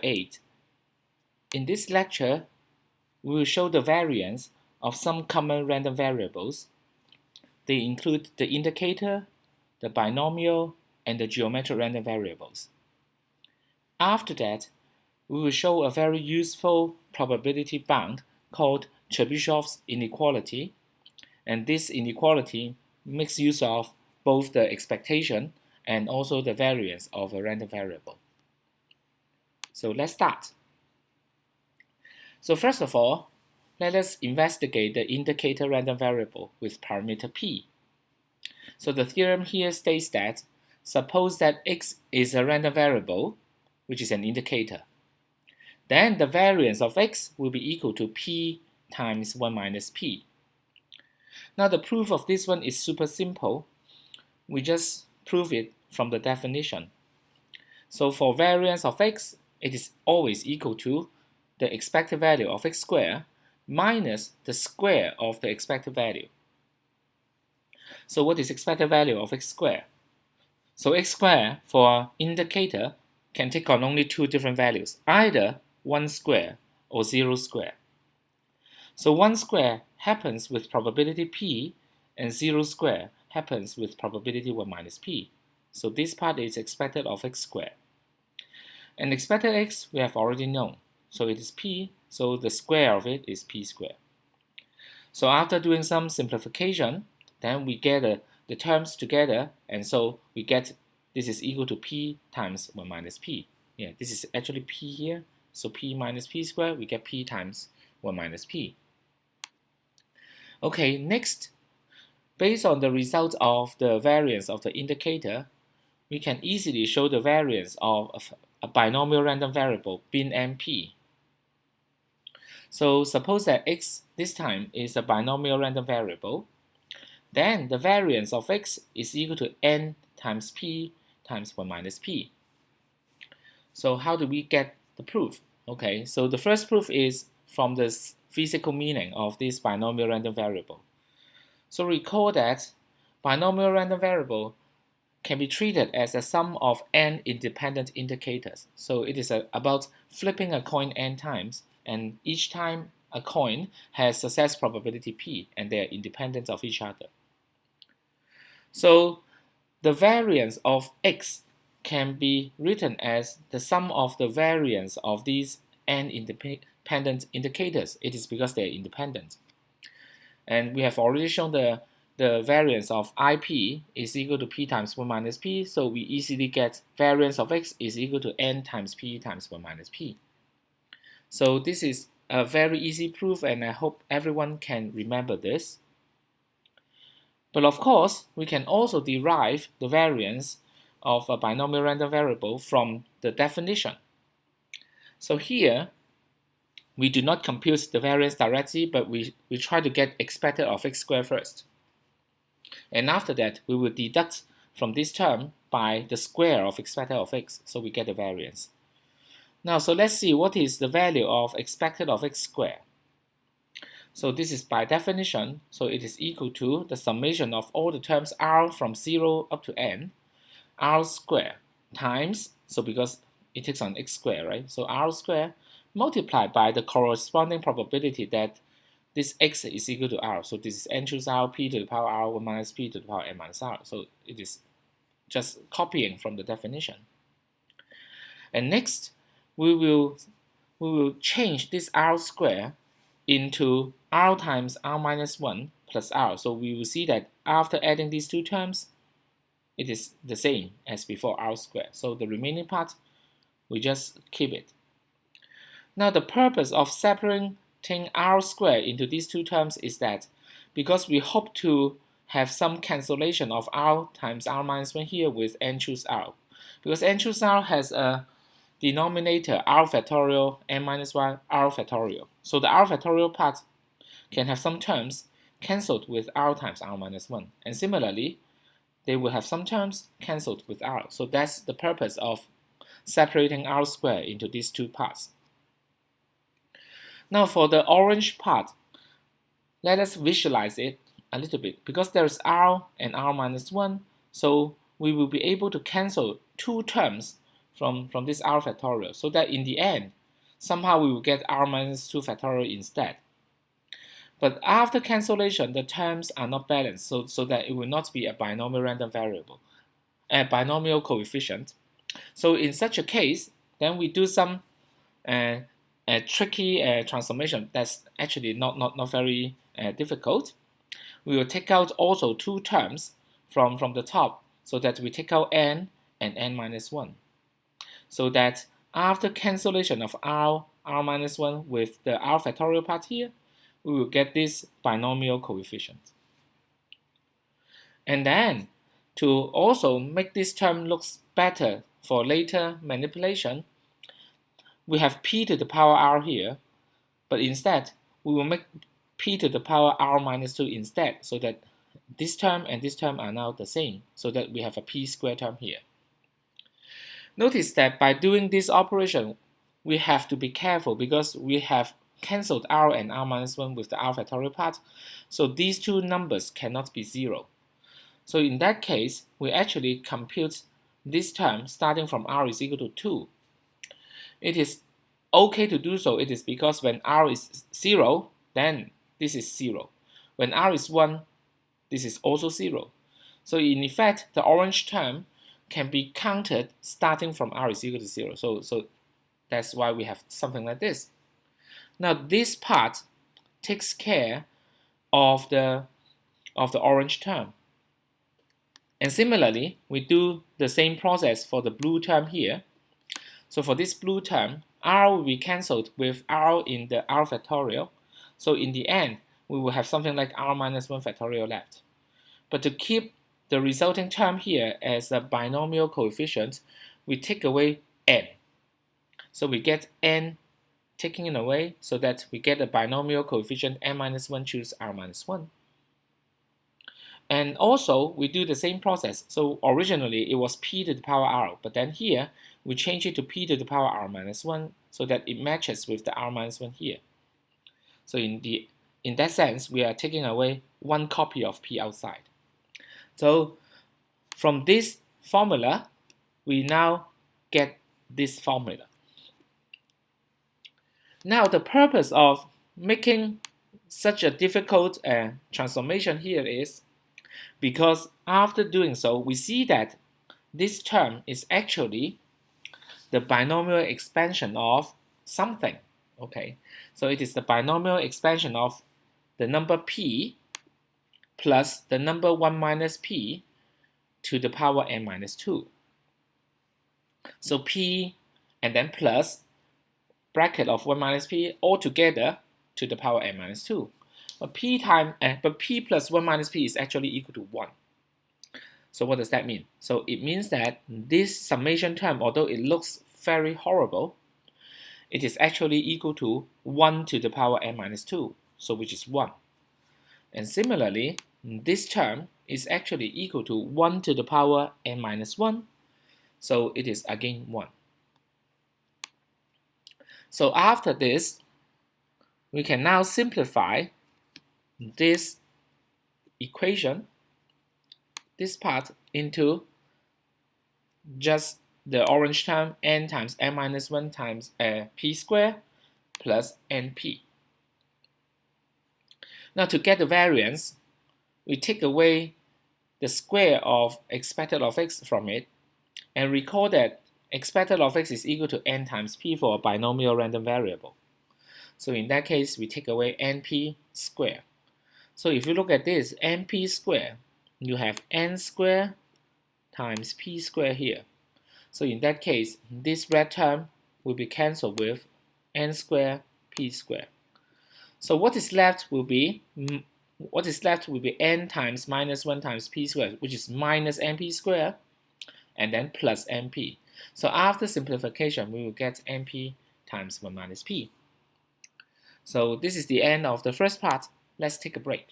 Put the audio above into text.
8. In this lecture, we will show the variance of some common random variables. They include the indicator, the binomial, and the geometric random variables. After that, we will show a very useful probability bound called Chebyshev Inequality, and this inequality makes use of both the expectation and also the variance of a random variable. So let's start. So first of all, let us investigate the indicator random variable with parameter p. So the theorem here states that suppose that x is a random variable, which is an indicator. Then the variance of x will be equal to p times 1 minus p. Now the proof of this one is super simple. We just prove it from the definition. So for variance of x, it is always equal to the expected value of x squared minus the square of the expected value. So what is expected value of x squared? So x squared for indicator can take on only two different values, either 1 square or 0 square. So 1 square happens with probability p, and 0 square happens with probability 1 minus p. So this part is expected of x squared. And expected x we have already known. So it is p, so the square of it is p squared. So after doing some simplification, then we get the terms together, and so we get this is equal to p times 1 minus p. Yeah, this is actually p here. So p minus p squared, we get p times 1 minus p. Okay, next, based on the result of the variance of the indicator, we can easily show the variance of a binomial random variable bin p. So suppose that x this time is a binomial random variable, then the variance of x is equal to n times p times 1 minus p. So how do we get the proof? Okay, so the first proof is from the physical meaning of this binomial random variable. So recall that binomial random variable can be treated as a sum of n independent indicators. So it is about flipping a coin n times, and each time a coin has success probability p, and they are independent of each other. So the variance of x can be written as the sum of the variance of these n independent indicators. It is because they are independent. And we have already shown the variance of IP is equal to p times 1 minus p, so we easily get variance of x is equal to n times p times 1 minus p. So this is a very easy proof, and I hope everyone can remember this. But of course, we can also derive the variance of a binomial random variable from the definition. So here, we do not compute the variance directly, but we try to get expected of x squared first. And after that, we will deduct from this term by the square of expected of x, so we get the variance. Now, so let's see what is the value of expected of x squared. So this is by definition, so it is equal to the summation of all the terms r from 0 up to n, r squared times, so because it takes on x squared, right? So r squared multiplied by the corresponding probability that this x is equal to r. So this is n choose r, p to the power r, 1 minus p to the power n minus r. So it is just copying from the definition. And next, we will change this r squared into r times r minus 1 plus r. So we will see that after adding these two terms, it is the same as before, r squared. So the remaining part, we just keep it. Now the purpose of separating r squared into these two terms is that because we hope to have some cancellation of r times r minus 1 here with n choose r. Because n choose r has a denominator r factorial n minus 1 r factorial. So the r factorial part can have some terms cancelled with r times r minus 1. And similarly, they will have some terms cancelled with r. So that's the purpose of separating r squared into these two parts. Now for the orange part, let us visualize it a little bit. Because there is r and r minus 1, so we will be able to cancel two terms from this r factorial, so that in the end, somehow we will get r minus 2 factorial instead. But after cancellation, the terms are not balanced, so that it will not be a binomial random variable, a binomial coefficient. So in such a case, then we do some a tricky transformation that's actually not very difficult. We will take out also two terms from the top, so that we take out n and n minus 1. So that after cancellation of r minus 1 with the r factorial part here, we will get this binomial coefficient. And then, to also make this term looks better for later manipulation, we have p to the power r here, but instead we will make p to the power r minus 2 instead, so that this term and this term are now the same, so that we have a p squared term here. Notice that by doing this operation, we have to be careful because we have cancelled r and r minus 1 with the r factorial part, so these two numbers cannot be 0. So in that case, we actually compute this term starting from r is equal to 2. It is okay to do so. It is because when r is 0, then this is 0. When r is 1, this is also 0. So in effect, the orange term can be counted starting from r is equal to 0. So that's why we have something like this. Now this part takes care of the orange term. And similarly, we do the same process for the blue term here. So for this blue term, r will be cancelled with r in the r factorial. So in the end, we will have something like r minus 1 factorial left. But to keep the resulting term here as a binomial coefficient, we take away n. So we get n taking it away, so that we get a binomial coefficient n minus 1 choose r minus 1. And also, we do the same process. So originally, it was p to the power r, but then here, we change it to p to the power r minus 1, so that it matches with the r minus 1 here. So in that sense, we are taking away one copy of p outside. So from this formula, we now get this formula. Now the purpose of making such a difficult transformation here is because after doing so, we see that this term is actually the binomial expansion of something. Okay, so it is the binomial expansion of the number p plus the number 1 minus p to the power n minus 2. So p and then plus bracket of 1 minus p all together to the power n minus 2. But p plus 1 minus p is actually equal to 1. So what does that mean? So it means that this summation term, although it looks very horrible, it is actually equal to 1 to the power n minus 2, so which is 1. And similarly, this term is actually equal to 1 to the power n minus 1, so it is again 1. So after this, we can now simplify this equation, this part, into just the orange term n times n minus 1 times p squared plus np. Now to get the variance, we take away the square of expected of x from it and recall that expected of x is equal to n times p for a binomial random variable. So in that case, we take away np squared. So if you look at this, np squared, you have n squared times p squared here. So in that case, this red term will be cancelled with n squared p squared. So what is left will be n times minus 1 times p squared, which is minus np squared, and then plus np. So after simplification, we will get np times 1 minus p. So this is the end of the first part. Let's take a break.